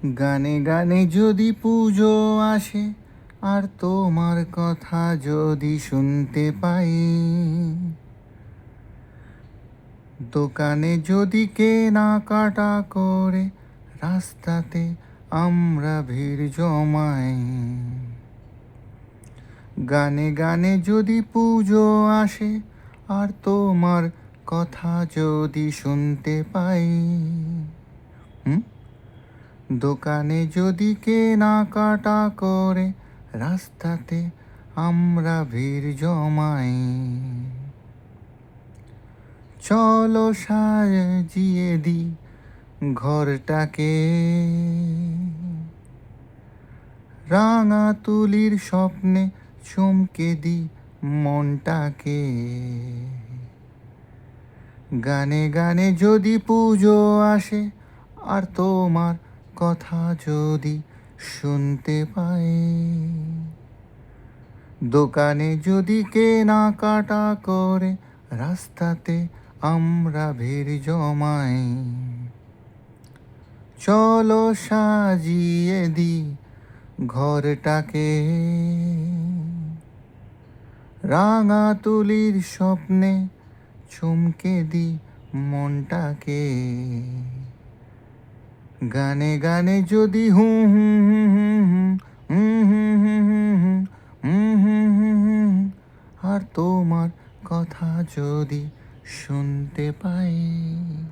গানে গানে যদি পুজো আসে, আর তোমার কথা যদি শুনতে পাই, দোকানে যদি কেনাকাটা করে রাস্তাতে আমরা ভিড় জমাই। গানে গানে যদি পুজো আসে, আর তোমার কথা যদি শুনতে পাই, দোকানে যদি কেনাকাটা করে রাস্তাতে আমরা ভিড় জমাই। চলো সাজিয়ে দিই ঘরটাকে, রাঙা তুলির স্বপ্নে চমকে দিই মনটাকে। গানে গানে যদি পুজো আসে, আর তোমার কথা যদি শুনতে পাই, দোকানে যদি কেনাকাটা করে রাস্তাতে আমরা ভিড় জমাই। চলো সাজিয়ে দিই ঘরটাকে, রাঙা তুলির স্বপ্নে চমকে দিই মনটাকে। গানে গানে যদি হুম হুম হুম হুম হুম হুম হুম হুম হুম হুম, আর তোমার কথা যদি শুনতে পাই।